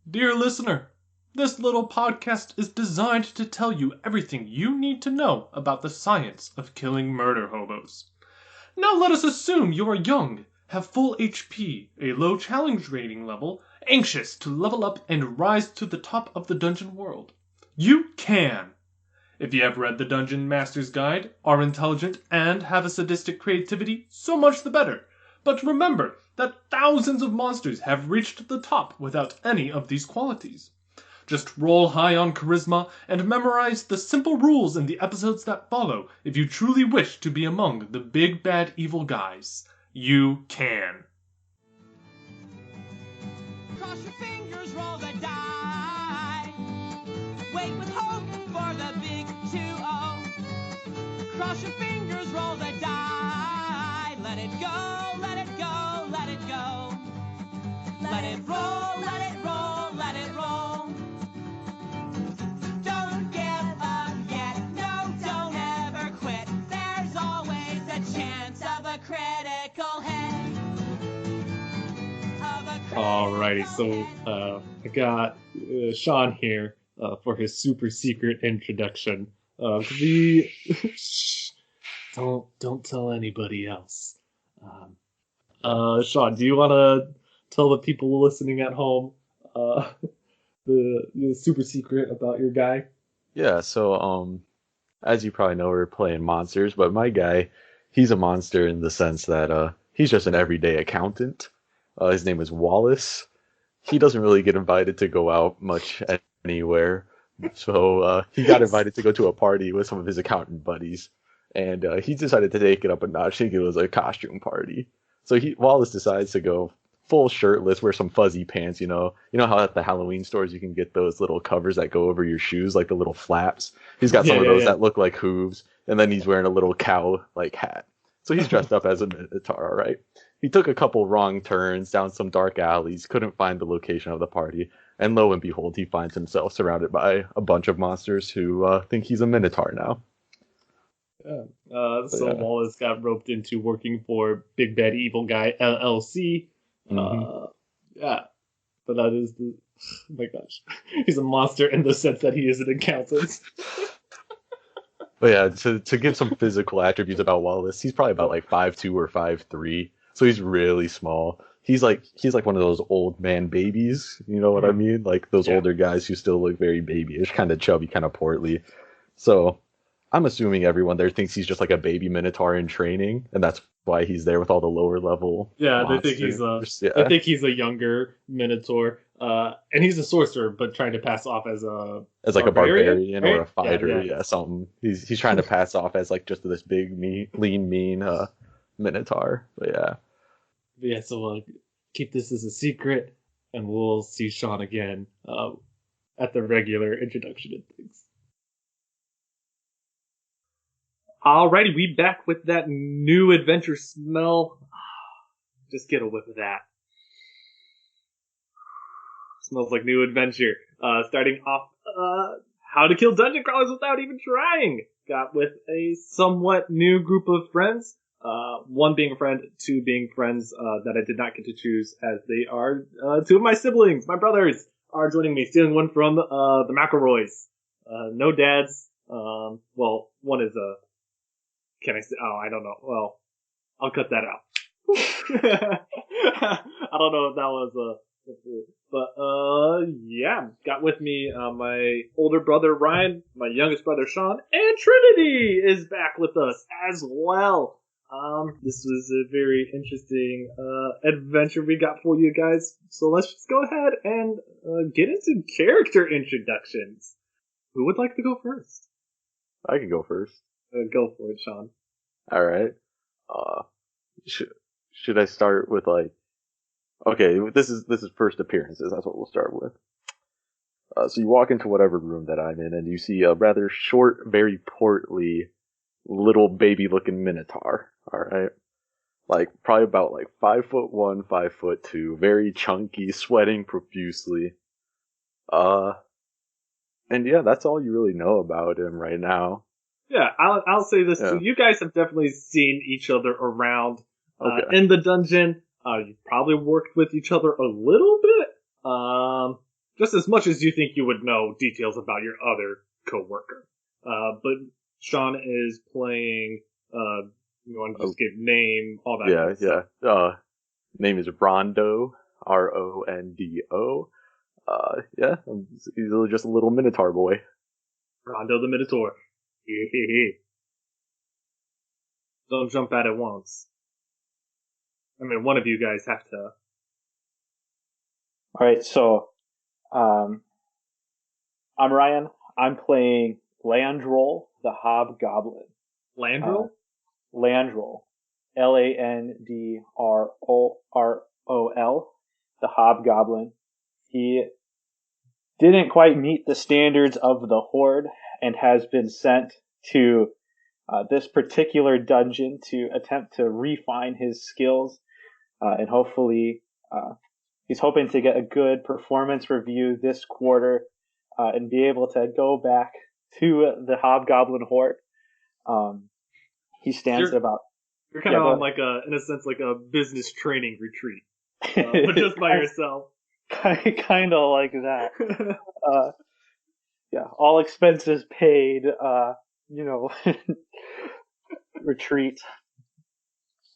Dear listener, this little podcast is designed to tell you everything you need to know about the science of killing murder hobos. Now let us assume you are young, have full HP, a low challenge rating level, anxious to level up and rise to the top of the dungeon world. You can! If you have read the Dungeon Master's Guide, are intelligent, and have a sadistic creativity, so much the better. But remember that thousands of monsters have reached the top without any of these qualities. Just roll high on charisma and memorize the simple rules in the episodes that follow if you truly wish to be among the big bad evil guys. You can. Cross your fingers, roll the die. Wait with hope for the big 2-0. Cross your fingers, roll the die. Let it go, let it go, let it go. Let it roll, let it roll, let it roll. Don't give up yet, no, don't ever quit. There's always a chance of a critical hit. Alrighty, so I got Sean here for his super secret introduction. Don't tell anybody else. Sean, do you want to tell the people listening at home the super secret about your guy? Yeah, so as you probably know, we're playing monsters, but my guy, he's a monster in the sense that he's just an everyday accountant. His name is Wallace. He doesn't really get invited to go out much anywhere, so he got invited to go to a party with some of his accountant buddies, and he decided to take it up a notch. I think it was a costume party. So Wallace decides to go full shirtless, wear some fuzzy pants. You know how at the Halloween stores you can get those little covers that go over your shoes, like the little flaps. He's got some of those that look like hooves, and then he's wearing a little cow like hat. So he's dressed up as a minotaur, all right? He took a couple wrong turns down some dark alleys, couldn't find the location of the party, and lo and behold, he finds himself surrounded by a bunch of monsters who think he's a minotaur now. Yeah. So Wallace got roped into working for Big Bad Evil Guy LLC. Yeah, but that is oh my gosh, he's a monster in the sense that he is an accountant. But yeah, to give some physical attributes about Wallace, he's probably about like 5'2" or 5'3", so he's really small. He's like one of those old man babies, you know what I mean? Like those older guys who still look very babyish, kind of chubby, kind of portly. So I'm assuming everyone there thinks he's just like a baby minotaur in training, and that's why he's there with all the lower level. Yeah, monsters. they think he's a younger minotaur, and he's a sorcerer, but trying to pass off as a barbarian right? or a fighter, something. He's trying to pass off as like just this big, mean minotaur. But yeah. So keep this as a secret, and we'll see Sean again at the regular introduction and things. Alrighty, we back with that new adventure smell. Just get a whiff of that. Smells like new adventure. Starting off, how to kill dungeon crawlers without even trying. Got with a somewhat new group of friends. One being a friend, two being friends that I did not get to choose, as they are two of my siblings, my brothers, are joining me, stealing one from the McElroys. No dads. Well, one is a... Can I say? Oh, I don't know. Well, I'll cut that out. I don't know if that was but yeah, got with me my older brother Ryan, my youngest brother Sean, and Trenidy is back with us as well. This was a very interesting adventure we got for you guys. So let's just go ahead and get into character introductions. Who would like to go first? I can go first. Go for it, Sean. All right. Should I start with like? Okay, this is first appearances. That's what we'll start with. So you walk into whatever room that I'm in, and you see a rather short, very portly, little baby-looking minotaur. All right, like probably about like 5'1", 5'2", very chunky, sweating profusely. And yeah, that's all you really know about him right now. Yeah, I'll say this too. You guys have definitely seen each other around in the dungeon. You've probably worked with each other a little bit. just as much as you think you would know details about your other coworker. But Sean is playing. You want to just give name, all that. Yeah, good stuff. yeah. Name is Rondo, Rondo. Yeah, he's just a little Minotaur boy. Rondo the Minotaur. Don't jump at it once. I mean, one of you guys have to. All right, so I'm Ryan. I'm playing Landroll, the Hobgoblin. Landrel? Landroll, Landrorol, the Hobgoblin. He didn't quite meet the standards of the Horde and has been sent to this particular dungeon to attempt to refine his skills, and hopefully he's hoping to get a good performance review this quarter and be able to go back to the Hobgoblin Horde. He stands at about... You're kind of on like in a sense, like a business training retreat, but just by yourself. Kind of like that. Yeah, all expenses paid. Retreat.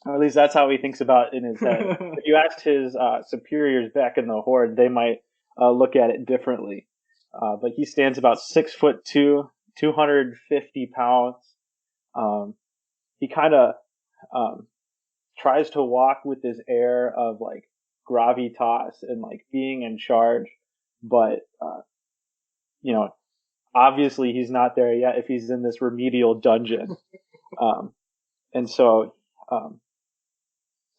Or at least that's how he thinks about it in his head. If you asked his superiors back in the Horde, they might look at it differently. But he stands about 6'2", 250 pounds. He kind of tries to walk with this air of like gravitas and like being in charge, but obviously he's not there yet if he's in this remedial dungeon. And so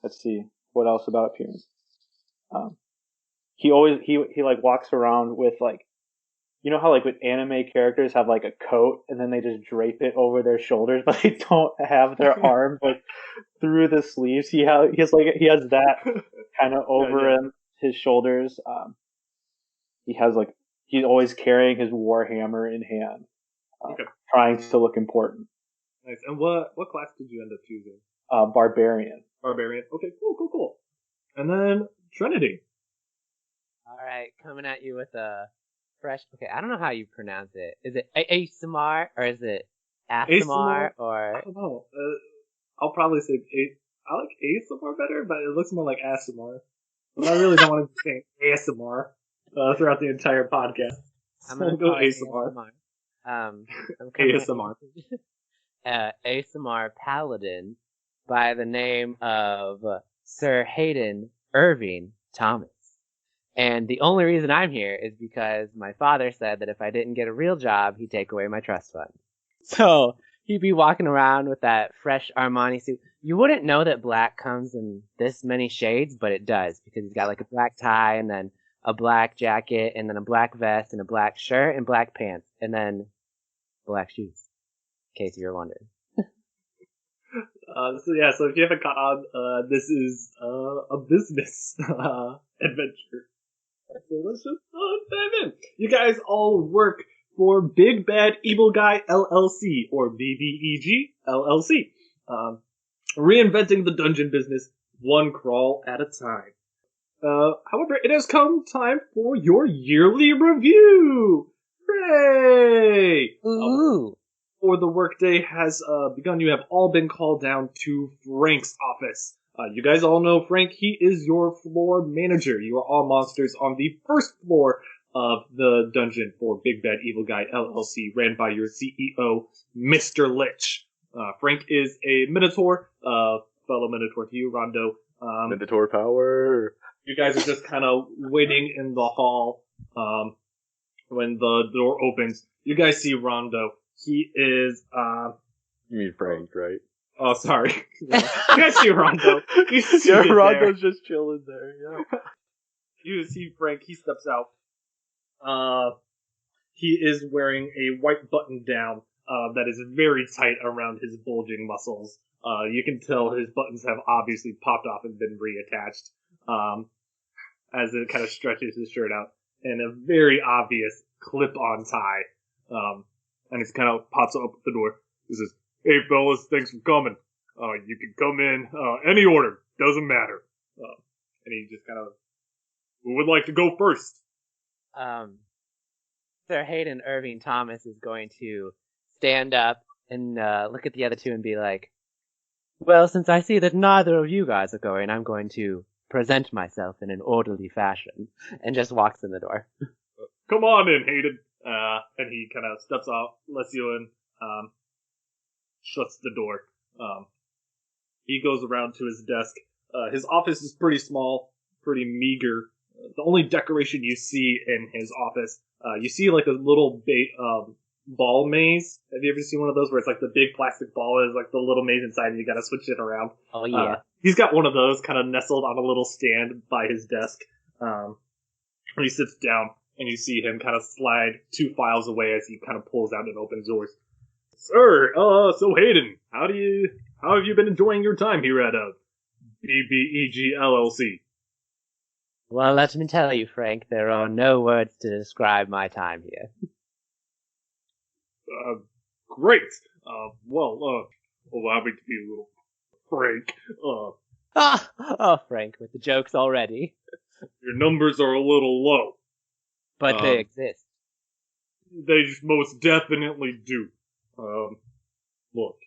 let's see what else about appearance. He like walks around with like, you know how like with anime characters have like a coat and then they just drape it over their shoulders, but they don't have their arms like through the sleeves. He has that kind of over him, his shoulders. He's always carrying his warhammer in hand, trying to look important. Nice. And what class did you end up choosing? Barbarian. Barbarian. Okay, cool. And then Trenidy. All right, coming at you with a fresh. Okay, I don't know how you pronounce it. Is it ASMR or is it ASMR or? I don't know. I'll probably say I like ASMR better, but it looks more like ASMR. But I really don't want to say ASMR throughout the entire podcast. I'm gonna go call ASMR. I'm ASMR. ASMR Paladin by the name of Sir Hayden Irving Thomas. And the only reason I'm here is because my father said that if I didn't get a real job, he'd take away my trust fund. So he'd be walking around with that fresh Armani suit. You wouldn't know that black comes in this many shades, but it does, because he's got like a black tie and then a black jacket and then a black vest and a black shirt and black pants and then black shoes, in case you're wondering. So if you haven't caught on, this is a business adventure. So let's just dive in. You guys all work for Big Bad Evil Guy LLC, or BBEG LLC. Reinventing the dungeon business one crawl at a time. However, it has come time for your yearly review! Hooray! Ooh! Before the workday has begun, you have all been called down to Frank's office. You guys all know Frank. He is your floor manager. You are all monsters on the first floor of the dungeon for Big Bad Evil Guy LLC, ran by your CEO, Mr. Lich. Frank is a Minotaur, fellow Minotaur to you, Rondo. Minotaur power. You guys are just kind of waiting in the hall when the door opens. You guys see Rondo. He is... You mean Frank, right? Oh, sorry. No. You guys see Rondo. Yeah, Rondo's just chilling there, yeah. You see Frank. He steps out. He is wearing a white button-down that is very tight around his bulging muscles. You can tell his buttons have obviously popped off and been reattached as it kind of stretches his shirt out. And a very obvious clip-on tie. And he kind of pops up the door. He says, "Hey, fellas, thanks for coming. You can come in any order. Doesn't matter." And he just kind of... Who would like to go first? Sir Hayden Irving Thomas is going to stand up and look at the other two and be like, well, since I see that neither of you guys are going, I'm going to present myself in an orderly fashion, and just walks in the door. Come on in, Hayden. And he kind of steps out, lets you in, shuts the door. He goes around to his desk. His office is pretty small, pretty meager. The only decoration you see in his office, you see like a little ball maze. Have you ever seen one of those where it's like the big plastic ball is like the little maze inside and you gotta switch it around? Oh, yeah. He's got one of those kind of nestled on a little stand by his desk. When he sits down and you see him kind of slide 2 files away as he kind of pulls out and opens doors. Sir, so Hayden, how have you been enjoying your time here at BBEG LLC? Well, let me tell you, Frank, there are no words to describe my time here. Great. Allow me to be a little frank. Oh, Frank, with the jokes already. Your numbers are a little low. But they exist. They most definitely do. Look,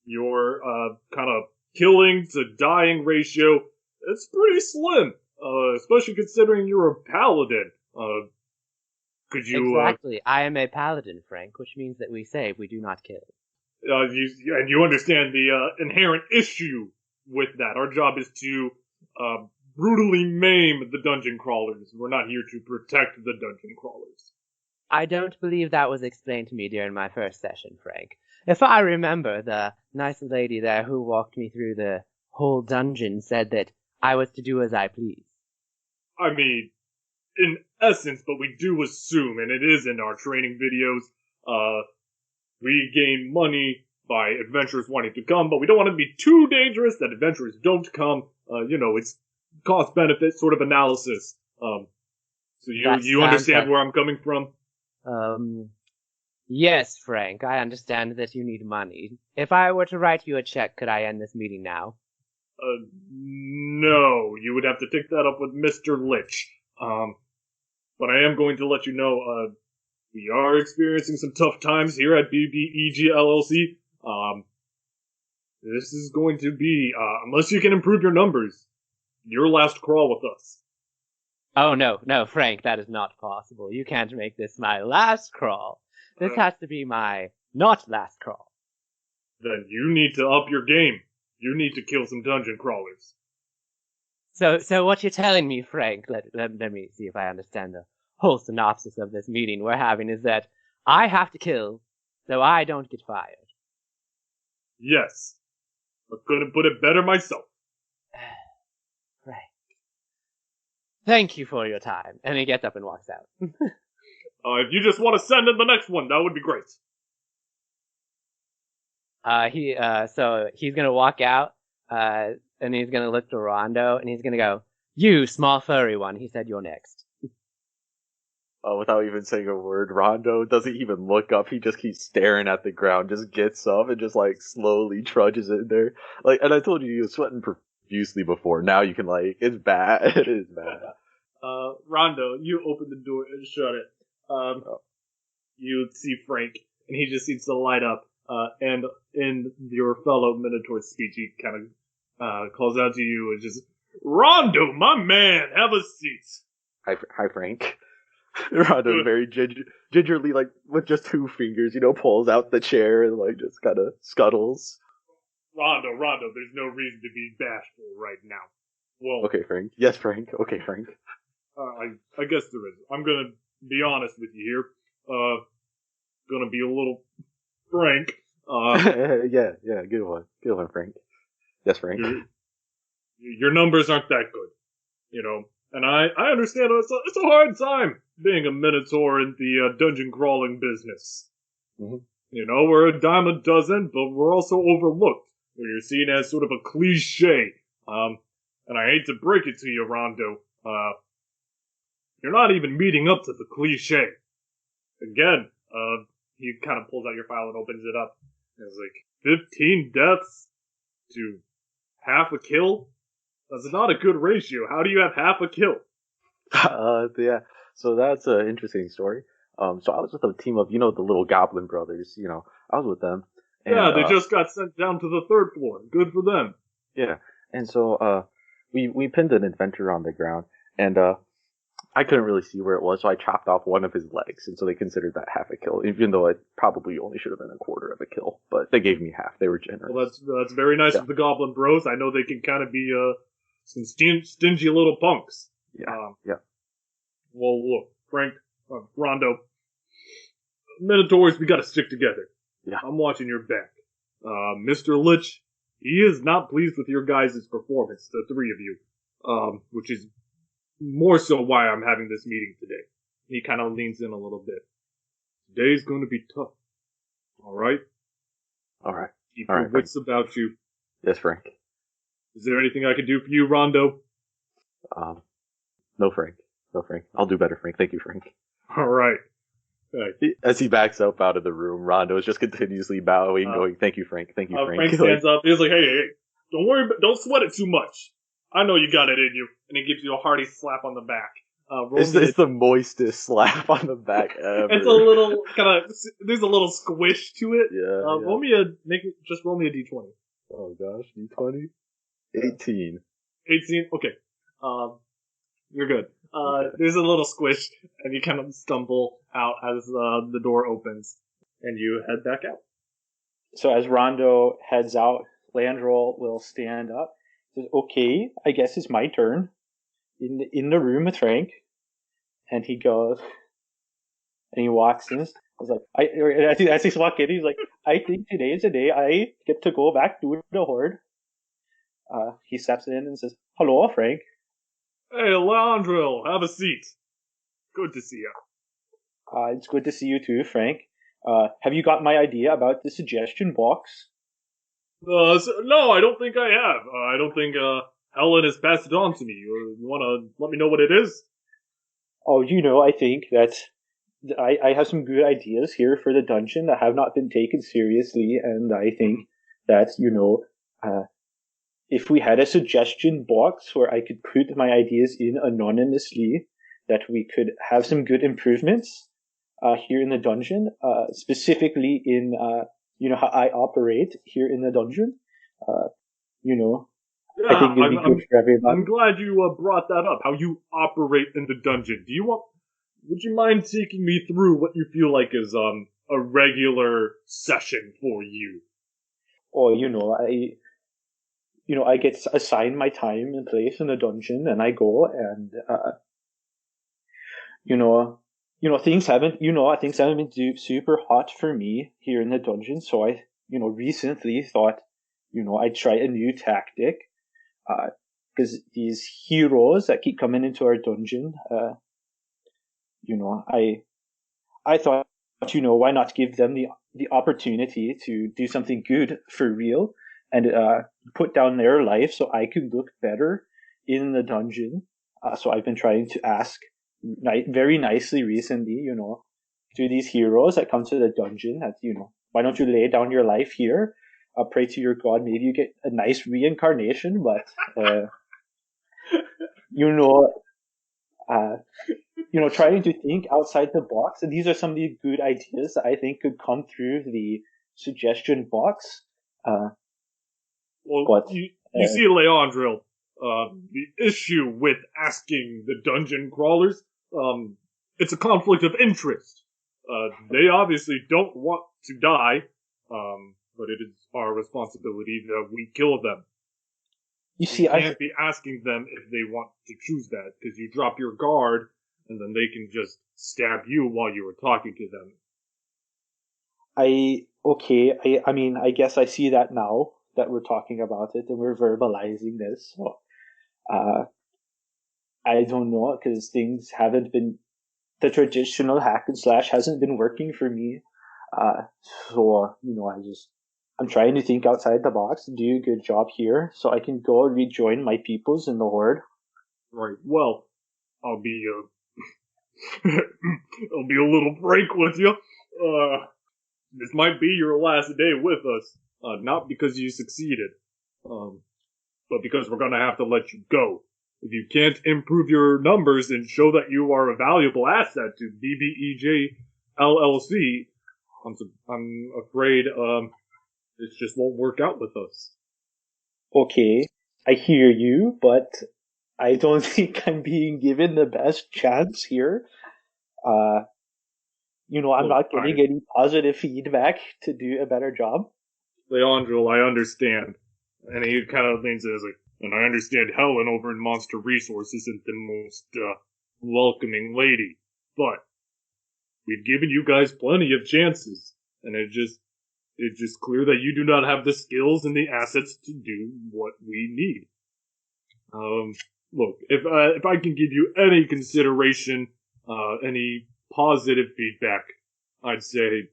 your kind of killing to dying ratio, it's pretty slim. Especially considering you're a paladin. Could you... Exactly. I am a paladin, Frank, which means that we save, we do not kill. And you understand the inherent issue with that. Our job is to brutally maim the dungeon crawlers. We're not here to protect the dungeon crawlers. I don't believe that was explained to me during my first session, Frank. If I remember, the nice lady there who walked me through the whole dungeon said that I was to do as I please. I mean, in essence, but we do assume, and it is in our training videos, we gain money by adventurers wanting to come, but we don't want to be too dangerous that adventurers don't come. It's cost-benefit sort of analysis. So you understand where I'm coming from? Yes, Frank, I understand that you need money. If I were to write you a check, could I end this meeting now? No, you would have to take that up with Mr. Lich. But I am going to let you know, we are experiencing some tough times here at BBEG LLC. This is going to be, unless you can improve your numbers, your last crawl with us. Oh, no, Frank, that is not possible. You can't make this my last crawl. This has to be my not last crawl. Then you need to up your game. You need to kill some dungeon crawlers. So what you're telling me, Frank, let me see if I understand the whole synopsis of this meeting we're having, is that I have to kill so I don't get fired. Yes. I couldn't put it better myself. Frank. Thank you for your time. And he gets up and walks out. If you just want to send in the next one, that would be great. So he's gonna walk out, and he's gonna look to Rondo, and he's gonna go, "You, small furry one," he said, "you're next." Without even saying a word, Rondo doesn't even look up. He just keeps staring at the ground, just gets up and just like slowly trudges in there. Like, and I told you he was sweating profusely before. Now you can it's bad. It is bad. Rondo, you open the door and shut it. You see Frank, and he just seems to light up. And in your fellow Minotaur speech, he kind of calls out to you and just, Rondo, my man, have a seat. Hi, Frank. Rondo very gingerly, like, with just 2 fingers, pulls out the chair and, like, just kind of scuttles. Rondo, there's no reason to be bashful right now. Well, okay, Frank. Yes, Frank. Okay, Frank. I guess there is. I'm gonna be honest with you here. Gonna be a little frank. Yeah, good one, Frank. Yes, Frank. Your numbers aren't that good, and I understand it's a hard time being a Minotaur in the dungeon crawling business. Mm-hmm. We're a dime a dozen, but we're also overlooked. You're seen as sort of a cliche. And I hate to break it to you, Rondo, you're not even meeting up to the cliche. Again, he kind of pulls out your file and opens it up. It's like, 15 deaths to half a kill? That's not a good ratio. How do you have half a kill? Yeah. So that's an interesting story. So I was with a team of, the little Goblin brothers. I was with them, Yeah, and they just got sent down to the 3rd floor. Good for them. yeah, and so we pinned an adventurer on the ground, and I couldn't really see where it was, so I chopped off one of his legs, and so they considered that half a kill, even though it probably only should have been a quarter of a kill. But they gave me half. They were generous. Well, that's very nice Yeah. of the Goblin Bros. I know they can kind of be some stingy little punks. Yeah, yeah. Well, look, Frank, Rondo, Minotaurs, we gotta stick together. Yeah. I'm watching your back. Mr. Lich, he is not pleased with your guys' performance, the 3 of you, which is more so why I'm having this meeting today. He kind of leans in a little bit. Today's going to be tough. All right? All right. Keep All your right, wits about you. Yes, Frank. Is there anything I can do for you, Rondo? No, Frank. No, Frank. I'll do better, Frank. Thank you, Frank. All right. Right. As he backs up out of the room, Rondo is just continuously bowing, going, "Thank you, Frank. Thank you, Frank." Frank stands up. He's like, hey, don't worry, don't sweat it too much. I know you got it in you. And he gives you a hearty slap on the back. It's the moistest slap on the back ever. It's a little there's a little squish to it. Yeah. Roll me a d20. Oh gosh, D20? 18. 18. Okay. You're good. Okay. There's a little squish, and you kind of stumble out as the door opens, and you head back out. So as Rondo heads out, Landroll will stand up. Says, "Okay, I guess it's my turn." In the room with Frank, and he goes, and he walks in. I was like, as he's walking in, he's like, "I think today is the day I get to go back to the Horde." He steps in and says, "Hello, Frank." Hey, Leandril, have a seat. Good to see you. It's good to see you too, Frank. Have you got my idea about the suggestion box? No, I don't think I have. I don't think Helen has passed it on to me. You want to let me know what it is? Oh, I think that I have some good ideas here for the dungeon that have not been taken seriously, and I think that, if we had a suggestion box where I could put my ideas in anonymously, that we could have some good improvements here in the dungeon, specifically in how I operate here in the dungeon. Yeah, I think it'd be good for everybody. I'm glad you brought that up. How you operate in the dungeon. Would you mind taking me through what you feel like is a regular session for you? Oh, I get assigned my time and place in the dungeon, and I go and things haven't been super hot for me here in the dungeon. So I recently thought I'd try a new tactic, because these heroes that keep coming into our dungeon, I thought, why not give them the opportunity to do something good for real and put down their life so I could look better in the dungeon. So I've been trying to ask very nicely recently, to these heroes that come to the dungeon that, why don't you lay down your life here? Pray to your god, maybe you get a nice reincarnation, but, trying to think outside the box. And these are some of the good ideas that I think could come through the suggestion box. You see, Leandril, the issue with asking the dungeon crawlers, it's a conflict of interest. They obviously don't want to die, but it is our responsibility that we kill them. You can't be asking them if they want to choose that, because you drop your guard, and then they can just stab you while you were talking to them. I guess I see that now that we're talking about it and we're verbalizing this. So, I don't know, because things haven't been, the traditional hack and slash hasn't been working for me. So, I'm trying to think outside the box and do a good job here so I can go rejoin my peoples in the Horde. Right. Well, I'll be a little frank with you. This might be your last day with us. Not because you succeeded, but because we're gonna have to let you go. if you can't improve your numbers and show that you are a valuable asset to BBEJ LLC, I'm afraid it just won't work out with us. Okay, I hear you, but I don't think I'm being given the best chance here. I'm not getting any positive feedback to do a better job. Leandro, I understand. And he kind of leans in and is like, and I understand Helen over in Monster Resource isn't the most welcoming lady, but we've given you guys plenty of chances, and it's just clear that you do not have the skills and the assets to do what we need. Look, if I can give you any consideration, any positive feedback, I'd say,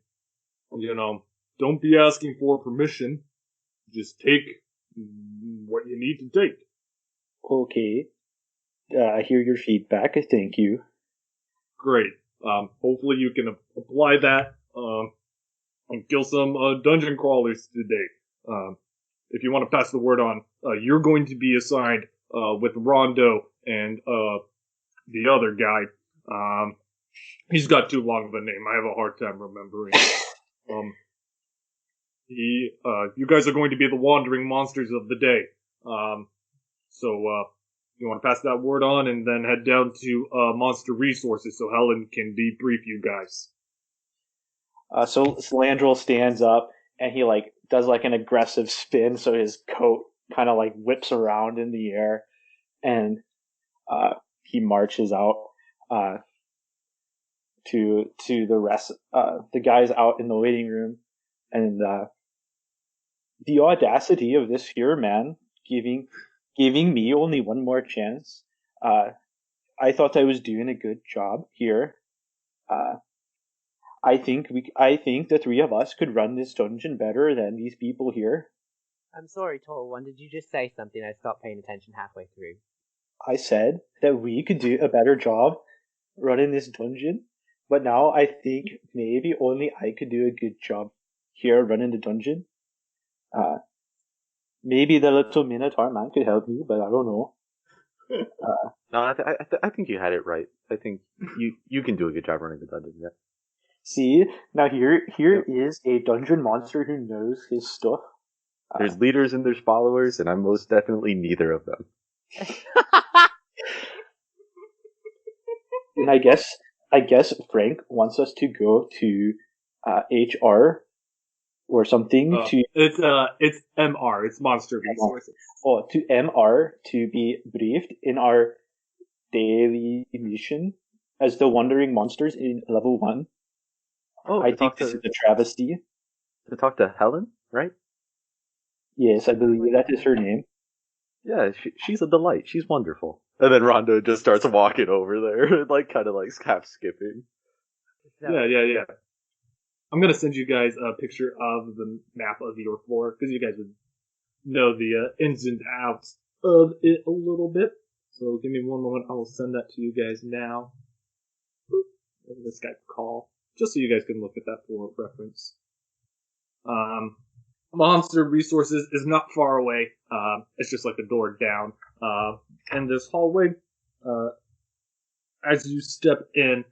don't be asking for permission. Just take what you need to take. Okay. I hear your feedback. Thank you. Great. Hopefully you can apply that, and kill some, dungeon crawlers today. If you want to pass the word on, you're going to be assigned, with Rondo and, the other guy. He's got too long of a name. I have a hard time remembering. You guys are going to be the wandering monsters of the day. So you want to pass that word on and then head down to, Monster Resources so Helen can debrief you guys. So Landrel stands up and he does an aggressive spin, so his coat kind of whips around in the air, and he marches out to the rest, the guys out in the waiting room, and the audacity of this here man giving me only one more chance. I thought I was doing a good job here. I think the three of us could run this dungeon better than these people here. I'm sorry, Total One. Did you just say something? I stopped paying attention halfway through. I said that we could do a better job running this dungeon, but now I think maybe only I could do a good job here running the dungeon. Maybe the little Minotaur man could help me, but I don't know. No, I think you had it right. I think you can do a good job running the dungeon. Yeah. See, now here is a dungeon monster who knows his stuff. There's leaders and there's followers, and I'm most definitely neither of them. And I guess Frank wants us to go to HR or something to. It's MR. It's Monster Resources. Oh, to MR to be briefed in our daily mission as the wandering monsters in level 1. Oh, I think this is a travesty. To talk to Helen, right? Yes, I believe that is her name. Yeah, she's a delight. She's wonderful. And then Rondo just starts walking over there, kind of half skipping. Yeah. I'm gonna send you guys a picture of the map of your floor, because you guys would know the ins and outs of it a little bit. So give me one moment. I will send that to you guys now. Over the Skype call, just so you guys can look at that for reference. Monster Resources is not far away. It's just like a door down. And this hallway, as you step in,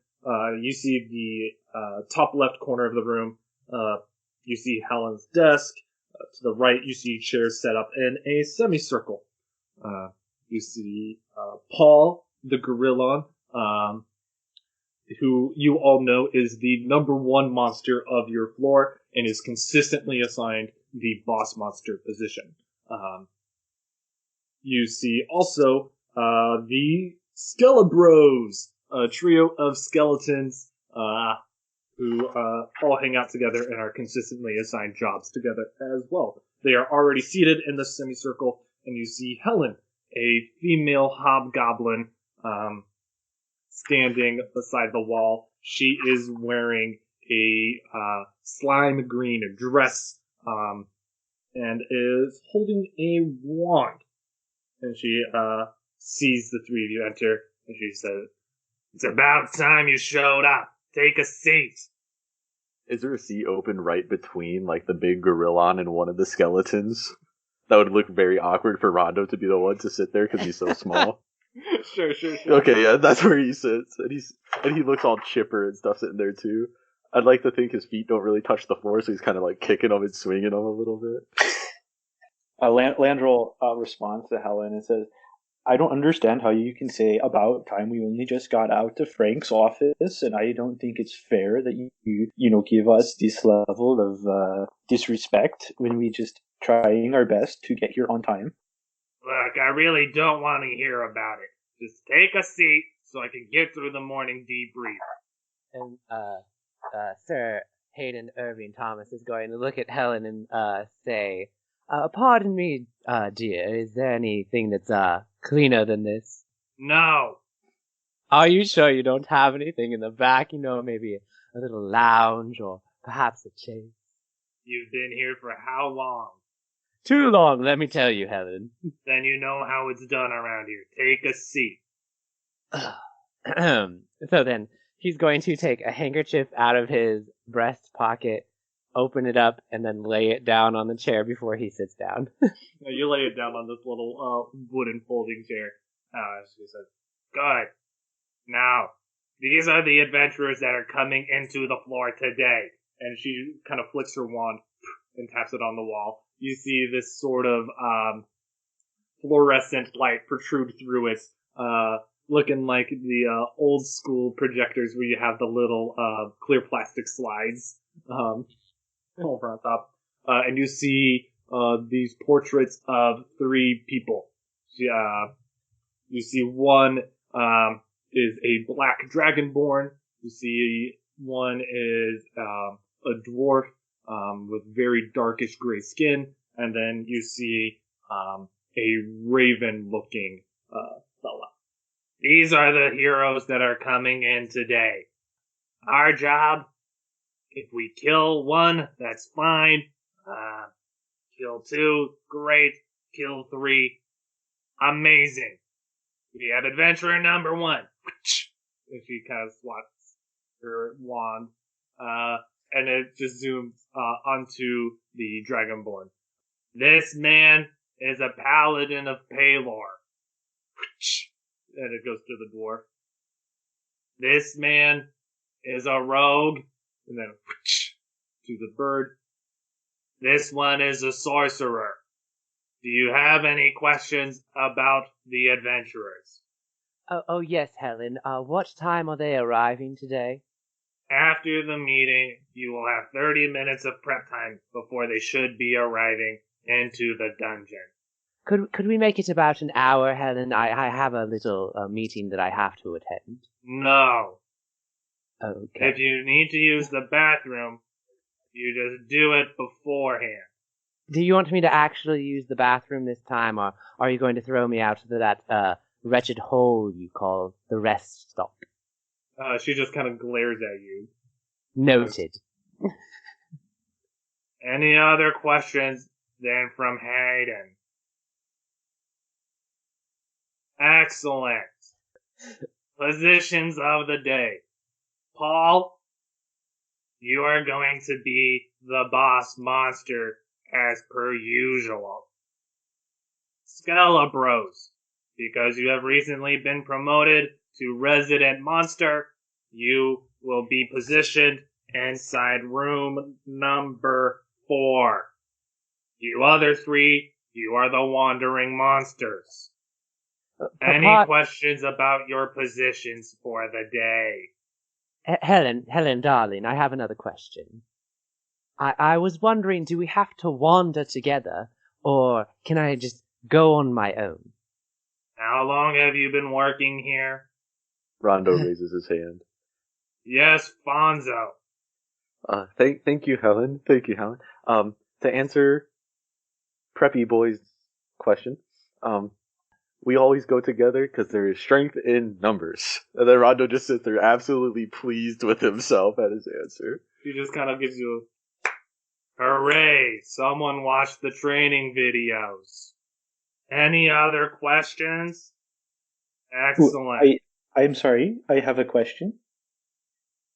you see the top left corner of the room. You see Helen's desk. To the right, you see chairs set up in a semicircle. You see Paul, the gorilla, who you all know is the #1 monster of your floor and is consistently assigned the boss monster position. You see also the Skelebros, a trio of skeletons who all hang out together and are consistently assigned jobs together as well. They are already seated in the semicircle, and you see Helen, a female hobgoblin, standing beside the wall. She is wearing a slime green dress, and is holding a wand. And she sees the three of you enter, and she says, "It's about time you showed up. Take a seat." Is there a seat open right between, the big gorilla and one of the skeletons? That would look very awkward for Rondo to be the one to sit there because he's so small. Sure. Okay, yeah, that's where he sits, and he looks all chipper and stuff sitting there too. I'd like to think his feet don't really touch the floor, so he's kind of like kicking them and swinging them a little bit. Landrel responds to Helen and says, I don't understand how you can say about time. We only just got out of Frank's office, and I don't think it's fair that you give us this level of disrespect when we just trying our best to get here on time. Look, I really don't want to hear about it. Just take a seat so I can get through the morning debrief. And Sir Hayden Irving Thomas is going to look at Helen and say, pardon me, dear, is there anything that's cleaner than this? No. Are you sure you don't have anything in the back? Maybe a little lounge or perhaps a chaise? You've been here for how long? Too long, let me tell you, Helen. Then you know how it's done around here. Take a seat. So then, he's going to take a handkerchief out of his breast pocket, open it up, and then lay it down on the chair before he sits down. You lay it down on this little wooden folding chair. She says, good. Now, these are the adventurers that are coming into the floor today. And she kind of flicks her wand and taps it on the wall. You see this sort of fluorescent light protrude through it, looking like the old school projectors where you have the little clear plastic slides over on top. And you see these portraits of 3 people. You see one is a black dragonborn. You see one is a dwarf with very darkish gray skin, and then you see a raven-looking fella. These are the heroes that are coming in today. Our job, if we kill 1, that's fine. Kill 2, great. Kill 3, amazing. We have adventurer number 1. And she kind of swats her wand. And it just zooms onto the Dragonborn. This man is a paladin of Palor. And it goes to the dwarf. This man is a rogue. And then to the bird. This one is a sorcerer. Do you have any questions about the adventurers? Oh yes, Helen. What time are they arriving today? After the meeting, you will have 30 minutes of prep time before they should be arriving into the dungeon. Could we make it about an hour, Helen? I have a little meeting that I have to attend. No. Okay. If you need to use the bathroom, you just do it beforehand. Do you want me to actually use the bathroom this time, or are you going to throw me out to that wretched hole you call the rest stop? She just kind of glares at you. Noted. Any other questions then from Hayden? Excellent. Positions of the day. Paul, you are going to be the boss monster as per usual. Skelebros, because you have recently been promoted to resident monster, you will be positioned inside room number 4. You other 3, you are the wandering monsters. Any questions about your positions for the day? Helen, darling, I have another question. I was wondering, do we have to wander together, or can I just go on my own? How long have you been working here? Rondo raises his hand. Yes, Fonzo. Thank you, Helen. Thank you, Helen. To answer Preppy Boy's question, we always go together because there is strength in numbers. And then Rondo just sits there absolutely pleased with himself at his answer. He just kind of gives you a, hooray, someone watched the training videos. Any other questions? Excellent. I'm sorry, I have a question.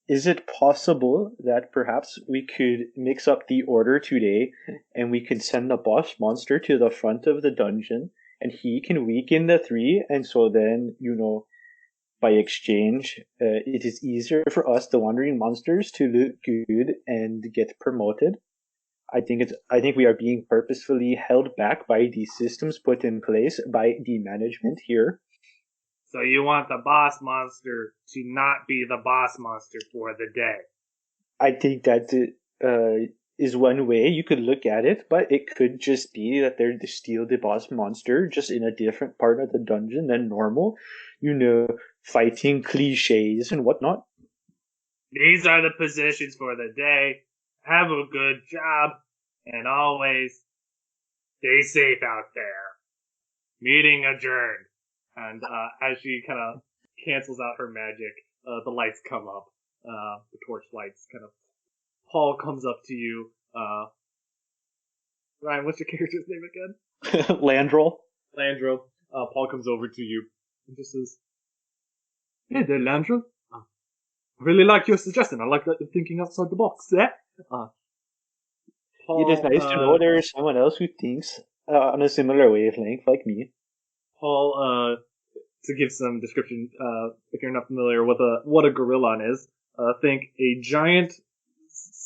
Is it possible that perhaps we could mix up the order today and we could send the boss monster to the front of the dungeon and he can weaken the 3, and so then, by exchange, it is easier for us, the wandering monsters, to look good and get promoted. I think we are being purposefully held back by the systems put in place by the management here. So you want the boss monster to not be the boss monster for the day? I think that is one way you could look at it, but it could just be that they're still the boss monster, just in a different part of the dungeon than normal. Fighting cliches and whatnot. These are the positions for the day. Have a good job, and always stay safe out there. Meeting adjourned. And as she kind of cancels out her magic, the lights come up. The torch lights kind of. Paul comes up to you. Ryan, what's your character's name again? Landrel. Landro. Paul comes over to you and just says, "Hey there, Landro. I really like your suggestion. I like that you're thinking outside the box there." Paul, it is nice to know there is someone else who thinks on a similar wavelength like me. Paul, to give some description, if you're not familiar with what a gorillon is, think a giant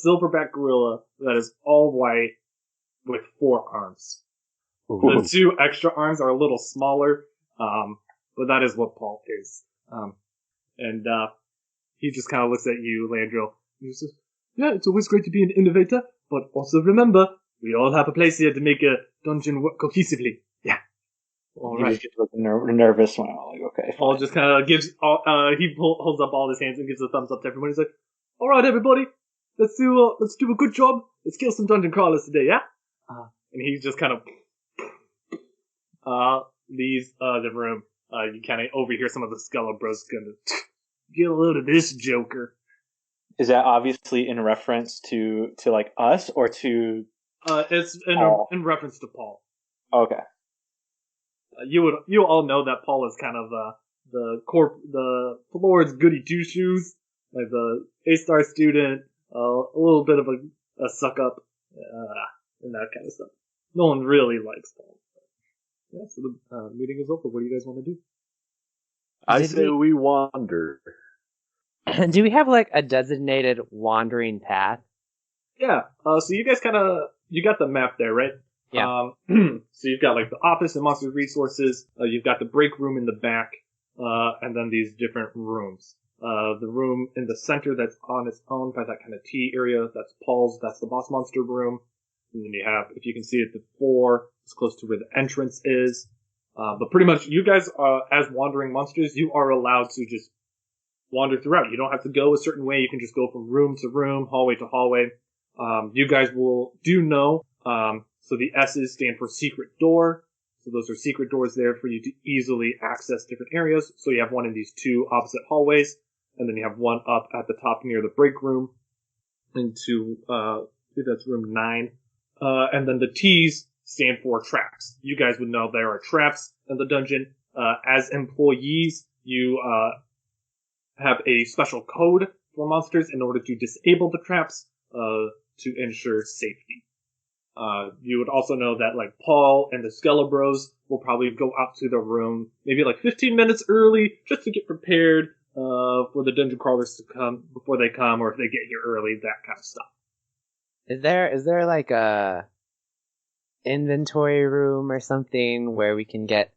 silverback gorilla that is all white with 4 arms. Ooh. The 2 extra arms are a little smaller, but that is what Paul is. And he just kind of looks at you, Landrill, and he says, "Yeah, it's always great to be an innovator, but also remember, we all have a place here to make a dungeon work cohesively." Yeah. All He right. was just like a nervous smile, like, okay. Paul Fine. just kind of gives, he holds up all his hands and gives a thumbs up to everyone. He's like, "All right, everybody, let's do a good job. Let's kill some dungeon crawlers today, yeah?" And he just kind of leaves the room. You kind of overhear some of the Skello Bros gonna get a load of this joker. Is that obviously in reference to like us or to? It's Paul. in reference to Paul. Okay. You all know that Paul is kind of the floor's goody two shoes, like the A-star student, a little bit of a suck up, and that kind of stuff. No one really likes Paul. Yeah, so the meeting is over. What do you guys want to do? I Did say we wander. Do we have like a designated wandering path? Yeah. So you guys you got the map there, right? Yeah. So you've got like the office and monster resources. You've got the break room in the back, and then these different rooms. The room in the center that's on its own by that kind of T area, that's Paul's. That's the boss monster room. And then you have, if you can see it, the 4, it's close to where the entrance is. But pretty much, you guys, as wandering monsters, you are allowed to just wander throughout. You don't have to go a certain way. You can just go from room to room, hallway to hallway. You guys do know, so the S's stand for secret door. So those are secret doors there for you to easily access different areas. So you have one in these 2 opposite hallways, and then you have one up at the top near the break room into, I think that's room 9. And then the T's stand for traps. You guys would know there are traps in the dungeon. As employees, you have a special code for monsters in order to disable the traps to ensure safety. You would also know that like Paul and the Skello Bros will probably go out to the room maybe like 15 minutes early just to get prepared for the dungeon crawlers to come before they come, or if they get here early, that kind of stuff. Is there like a inventory room or something where we can get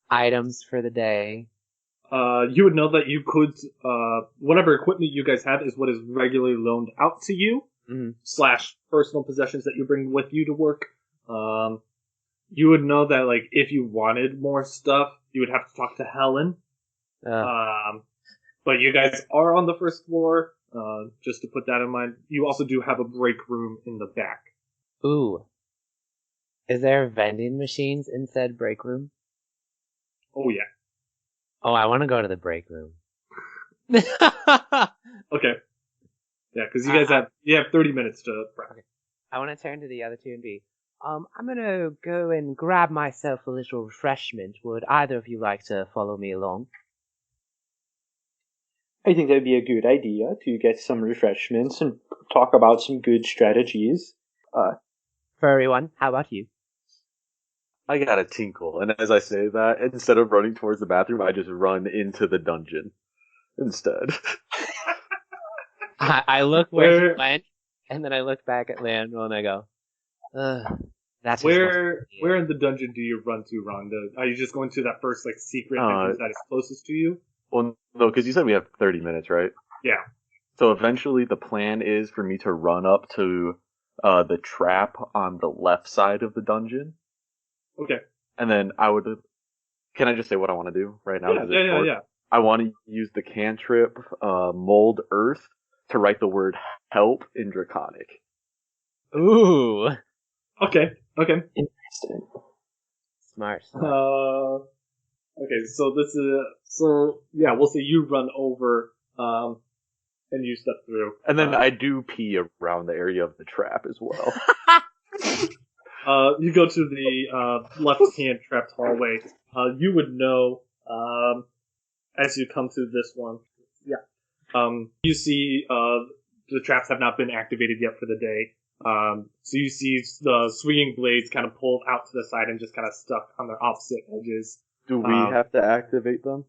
items for the day? You would know that you could, whatever equipment you guys have is what is regularly loaned out to you, / personal possessions that you bring with you to work. You would know that, like, if you wanted more stuff, you would have to talk to Helen. But you guys are on the first floor, just to put that in mind. You also do have a break room in the back. Ooh. Is there vending machines in said break room? Oh, yeah. Oh, I want to go to the break room. Okay. Yeah, because you guys have 30 minutes to prep. Okay. I want to turn to the other two and be, I'm gonna go and grab myself a little refreshment. Would either of you like to follow me along? I think that'd be a good idea to get some refreshments and talk about some good strategies. Furry one, how about you? I got a tinkle. And as I say that, instead of running towards the bathroom, I just run into the dungeon instead. I look where he Where went, and then I look back at Leandro and I go, ugh, that's where in the dungeon do you run to, Rhonda? Are you just going to that first like secret entrance that is closest to you? Well, no, because you said we have 30 minutes, right? Yeah. So eventually the plan is for me to run up to the trap on the left side of the dungeon. Okay. And then can I just say what I want to do right now? Yeah. I want to use the cantrip, Mold Earth, to write the word help in Draconic. Ooh. Okay. Interesting. Smart. Okay, so yeah, we'll say you run over, and you step through. And then I do pee around the area of the trap as well. You go to the left-hand trapped hallway. You would know as you come to this one. Yeah. You see the traps have not been activated yet for the day. So you see the swinging blades kind of pulled out to the side and just kind of stuck on their opposite edges. Do we have to activate them?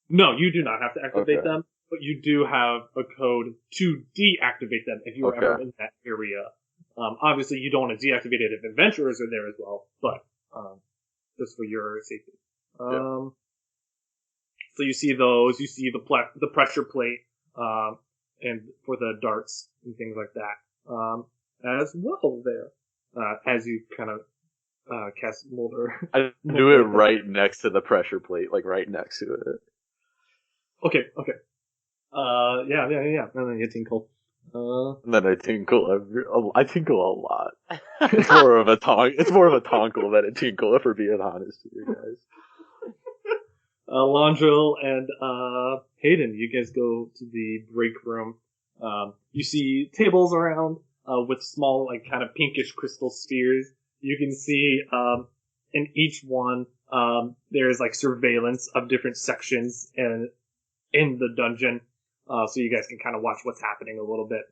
No, you do not have to activate Okay. them, but you do have a code to deactivate them if you are ever Okay. in that area. Obviously, you don't want to deactivate it if adventurers are there as well, but just for your safety. So you see those. You see the pressure plate, and for the darts and things like that, as well there. As you kind of cast Molder. I do it right next to the pressure plate, like right next to it. Okay. Yeah. And then you tinkle. And then I tinkle. I tinkle a lot. It's more of a tonkle than a tinkle, if we're being honest with you guys. Londril and Hayden, you guys go to the break room. You see tables around with small, like, kind of pinkish crystal spheres. You can see in each one there's like surveillance of different sections and in the dungeon, so you guys can kind of watch what's happening a little bit.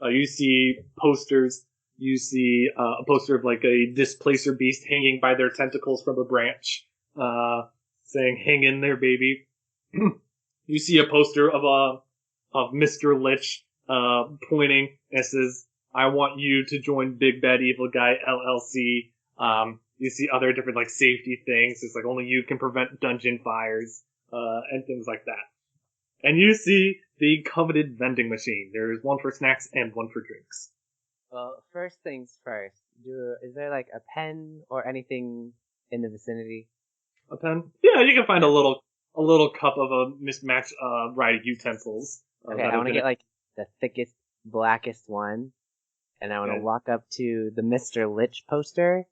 You see posters. You see a poster of like a displacer beast hanging by their tentacles from a branch, saying "Hang in there, baby." You see a poster of Mr. Lich pointing and says, "I want you to join Big Bad Evil Guy LLC." You see other different like safety things. It's like only you can prevent dungeon fires and things like that. And you see the coveted vending machine. There's one for snacks and one for drinks. Well, first things first. Is there like a pen or anything in the vicinity? A pen? Yeah, you can find a little cup of a mismatched variety of utensils. Okay, I want to get like the thickest, blackest one, and I want to Okay. walk up to the Mr. Lich poster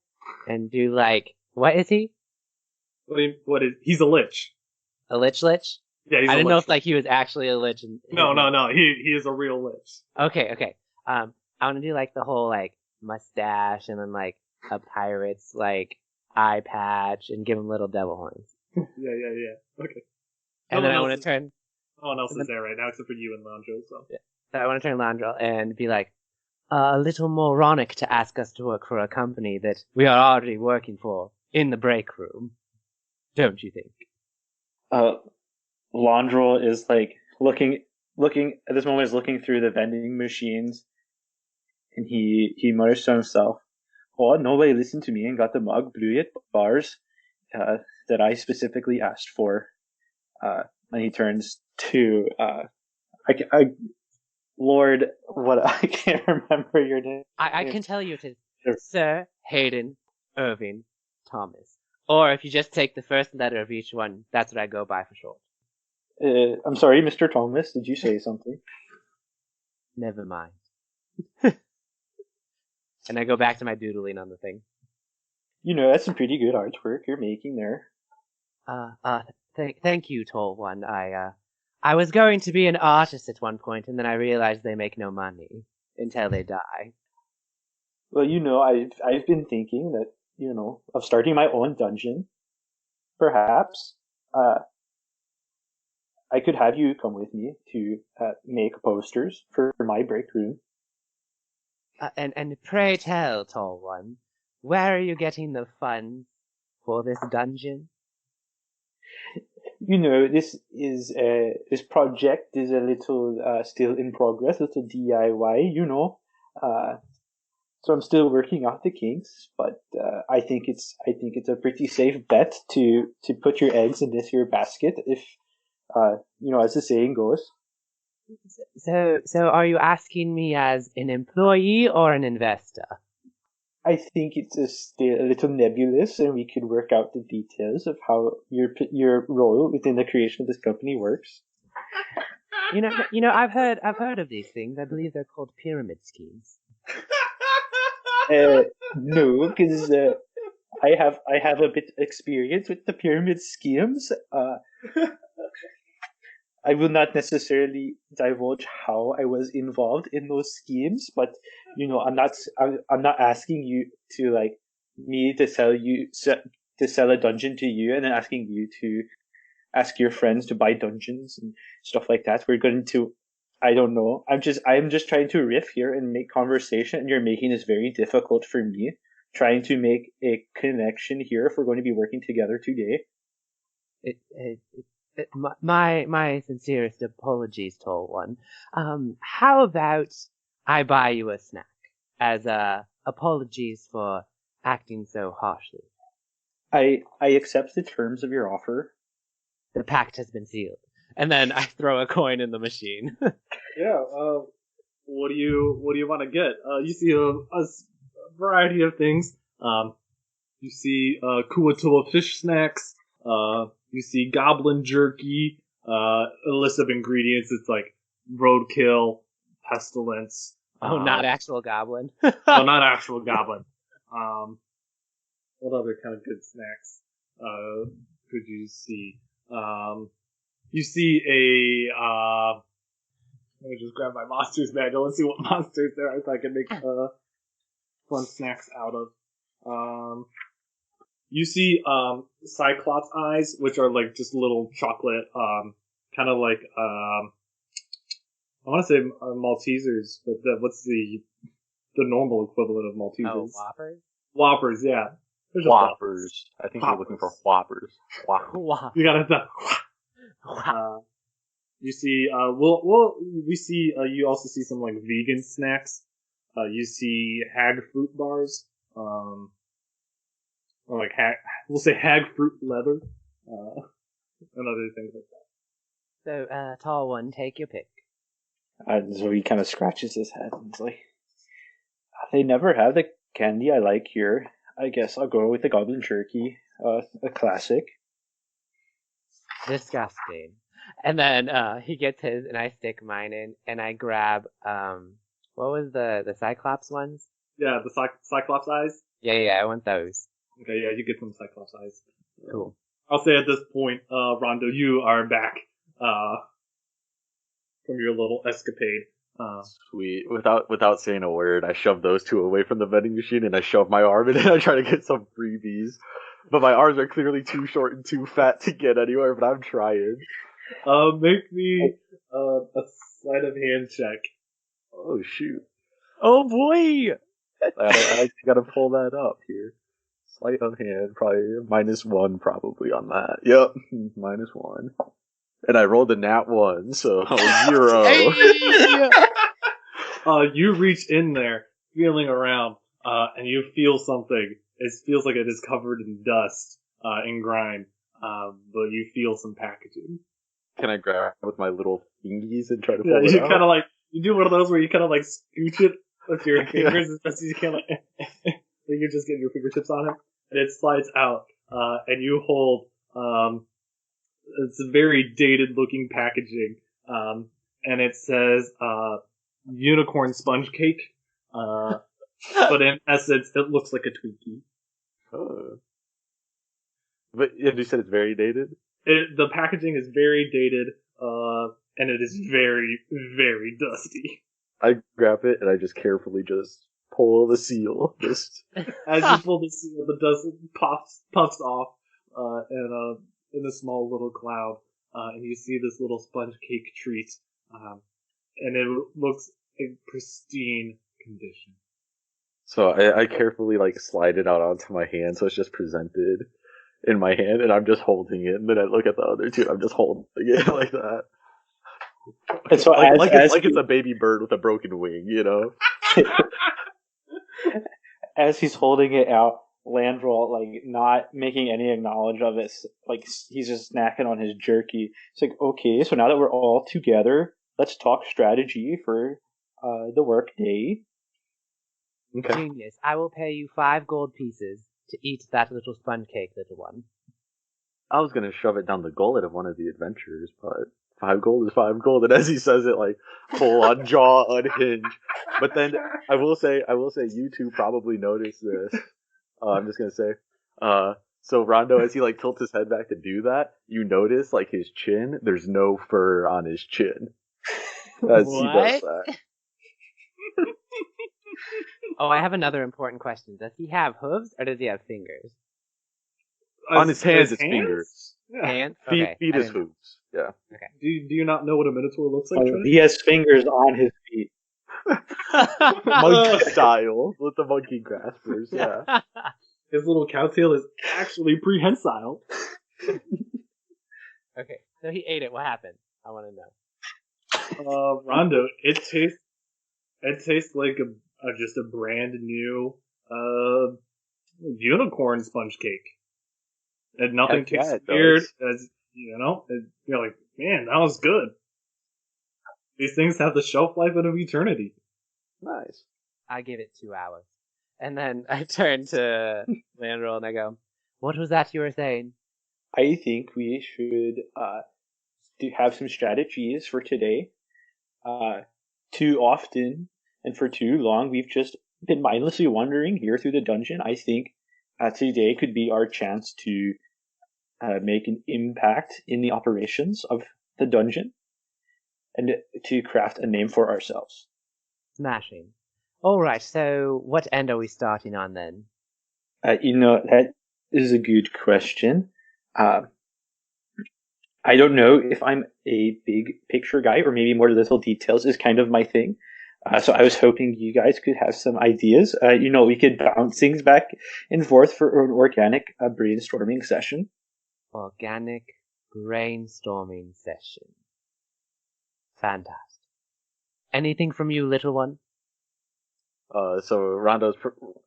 and do like, what is he? What is? He's a lich. A lich lich? Yeah, he's I a didn't know lich. if like he was actually a lich. No. He is a real lich. Okay. I want to do like the whole like mustache and then like a pirate's like eye patch and give him little devil horns. Yeah. Okay. And then I No want to turn. one else is there right now except for you and Lanjo. So. So I want to turn Landrel and be like, a little moronic to ask us to work for a company that we are already working for in the break room. Don't you think? Londrel is like looking at this moment is looking through the vending machines, and he mutters to himself, "Oh, nobody listened to me and got the mug blue yet bars that I specifically asked for." And he turns to Lord, what I can't remember your name. I can tell you it is Sure. Sir Hayden Irving Thomas. Or if you just take the first letter of each one, that's what I go by for short. I'm sorry, Mr. Thomas. Did you say something? Never mind. And I go back to my doodling on the thing. You know, that's some pretty good artwork you're making there. Thank you, tall one. I was going to be an artist at one point, and then I realized they make no money until they die. Well, you know, I've been thinking that, you know, of starting my own dungeon. Perhaps, I could have you come with me to make posters for my break room. And pray tell, tall one, where are you getting the funds for this dungeon? This project is a little still in progress, a little DIY. So I'm still working out the kinks, but I think it's a pretty safe bet to put your eggs in this here basket, if as the saying goes. So are you asking me as an employee or an investor? I think it's still a little nebulous, and we could work out the details of how your role within the creation of this company works. I've heard of these things. I believe they're called pyramid schemes. No, because I have a bit experience with the pyramid schemes. I will not necessarily divulge how I was involved in those schemes, but I'm not asking you to me to sell a dungeon to you, and then asking you to ask your friends to buy dungeons and stuff like that. We're going to, I don't know. I'm just trying to riff here and make conversation, and you're making this very difficult for me. Trying to make a connection here if we're going to be working together today. My sincerest apologies, Tall One. How about I buy you a snack as apologies for acting so harshly? I accept the terms of your offer. The pact has been sealed. And then I throw a coin in the machine. Yeah. What do you want to get? You see a variety of things. You see Kuatoa fish snacks. You see goblin jerky. A list of ingredients. It's like roadkill, pestilence. Oh, not actual goblin. Oh, not actual goblin. What other kind of good snacks could you see? You see a let me just grab my monsters manual and see what monsters there are so I can make fun snacks out of. You see Cyclops eyes, which are like just little chocolate, kind of like I want to say Maltesers, but what's the normal equivalent of Maltesers? Oh, Whoppers? Whoppers, yeah. Whoppers. I think you're looking for Whoppers. Whoppers. You gotta you see, we see, you also see some like vegan snacks. You see hag fruit bars, or like we'll say hag fruit leather, and other things like that. So, Tall One, take your pick. So he kind of scratches his head and is like, they never have the candy I like here. I guess I'll go with the goblin jerky, a classic. Disgusting. And then he gets his, and I stick mine in, and I grab what was the Cyclops ones? Yeah, the Cyclops eyes. Yeah, I want those. Okay, yeah, you get some Cyclops eyes. Cool. I'll say at this point, Rondo, you are back from your little escapade. Sweet. Without saying a word, I shove those two away from the vending machine, and I shove my arm in, and I try to get some freebies. But my arms are clearly too short and too fat to get anywhere, but I'm trying. Make me a sleight of hand check. Oh, shoot. Oh, boy! I gotta pull that up here. Sleight of hand, probably -1 probably on that. Yep, -1. And I rolled a nat 1, so 0. Hey! You reach in there, feeling around, and you feel something. It feels like it is covered in dust and grime, but you feel some packaging. Can I grab it with my little fingies and try to pull Yeah, it you out? kind of like, you do one of those where you kind of like scooch it with your fingers as best as you can, like you're just getting your fingertips on it, and it slides out, and you hold, it's a very dated looking packaging, and it says, unicorn sponge cake, but in essence, it looks like a Twinkie. Oh. But you said it's very dated? The packaging is very dated, and it is very, very dusty. I grab it and I just carefully just pull the seal. Just As you pull the seal, the dust puffs off, in a small little cloud, and you see this little sponge cake treat, and it looks in pristine condition. so I carefully like slide it out onto my hand so it's just presented. in my hand, and I'm just holding it. And then I look at the other two, I'm just holding it like that. And so Like it's a baby bird with a broken wing, you know? as he's holding it out, Landroll, like, not making any acknowledge of it, like, he's just snacking on his jerky. It's like, okay, so now that we're all together, let's talk strategy for the work day. Okay. Genius. I will pay you 5 gold pieces to eat that little sponge cake, little one. I was gonna shove it down the gullet of one of the adventurers, but 5 gold is 5 gold, and as he says it, like, full on jaw unhinged. But then I will say, you two probably noticed this. I'm just gonna say, so Rondo, as he like tilts his head back to do that, you notice like his chin. There's no fur on his chin as he does that. Oh, I have another important question. Does he have hooves or does he have fingers? On his hands, it's fingers. Yeah. Hands? Okay. Feet is hooves. Yeah. Okay. Do you not know what a minotaur looks like? Trey? He has fingers on his feet. Monkey style with the monkey graspers. Yeah. His little cowtail is actually prehensile. Okay, so he ate it. What happened? I want to know. Rondo, it tastes like just a brand new unicorn sponge cake. And nothing Heck yeah, tastes it weird. does. As you know, you're like, man, that was good. These things have the shelf life of eternity. Nice. I give it 2 hours. And then I turn to Landroll and I go, what was that you were saying? I think we should have some strategies for today. Too often and for too long, we've just been mindlessly wandering here through the dungeon. I think today could be our chance to make an impact in the operations of the dungeon and to craft a name for ourselves. Smashing. Alright, so what end are we starting on then? That is a good question. I don't know if I'm a big picture guy or maybe more little details is kind of my thing. So I was hoping you guys could have some ideas. We could bounce things back and forth for an organic brainstorming session. Organic brainstorming session. Fantastic. Anything from you, little one? So Rondo's,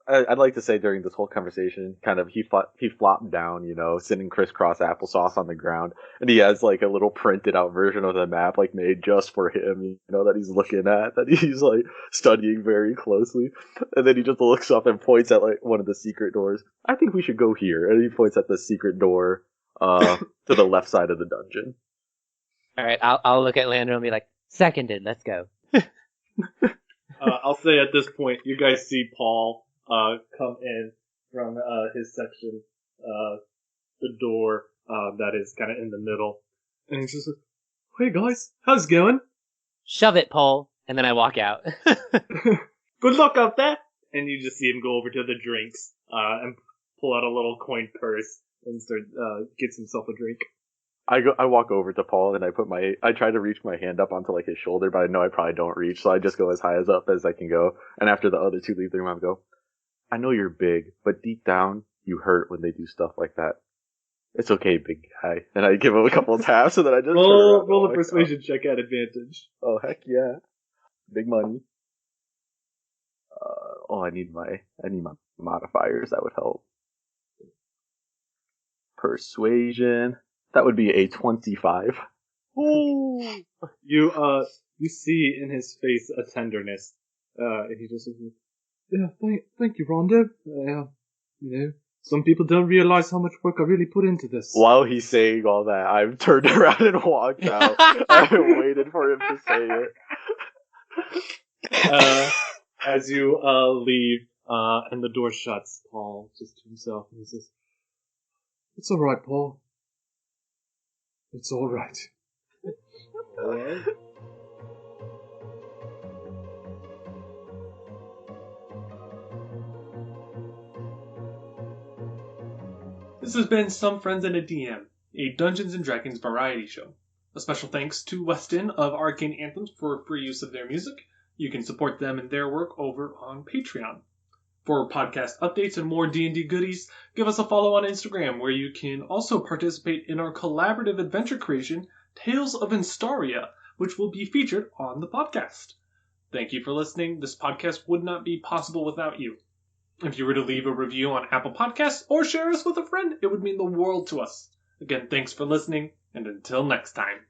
I'd like to say during this whole conversation, kind of he flopped down, sitting crisscross applesauce on the ground, and he has like a little printed out version of the map like made just for him, that he's looking at, that he's like studying very closely, and then he just looks up and points at like one of the secret doors. I think we should go here, and he points at the secret door, to the left side of the dungeon. All right, I'll look at Landroll and be like, seconded. Let's go. I'll say at this point, you guys see Paul come in from his section, the door that is kind of in the middle, and he's just like, "Hey guys, how's it going? Shove it, Paul." And then I walk out. Good luck out there." And you just see him go over to the drinks and pull out a little coin purse and start gets himself a drink. I walk over to Paul and I try to reach my hand up onto like his shoulder, but I know I probably don't reach, so I just go as high as up as I can go. And after the other two leave the room, I go, I know you're big, but deep down, you hurt when they do stuff like that. It's okay, big guy. And I give him a couple of taps, and then I just roll a persuasion check at advantage. Oh heck yeah, big money. I need my modifiers. That would help. Persuasion. That would be a 25. Ooh. You see in his face a tenderness, and he just says, "Yeah, thank you, Rondo. Some people don't realize how much work I really put into this." While he's saying all that, I've turned around and walked out. I've waited for him to say it. As you leave, and the door shuts, Paul just to himself, and he says, "It's all right, Paul. It's all right." This has been Some Friends and a DM, a Dungeons & Dragons variety show. A special thanks to Weston of Arcane Anthems for free use of their music. You can support them and their work over on Patreon. For podcast updates and more D&D goodies, give us a follow on Instagram, where you can also participate in our collaborative adventure creation, Tales of Instaria, which will be featured on the podcast. Thank you for listening. This podcast would not be possible without you. If you were to leave a review on Apple Podcasts or share us with a friend, it would mean the world to us. Again, thanks for listening, and until next time.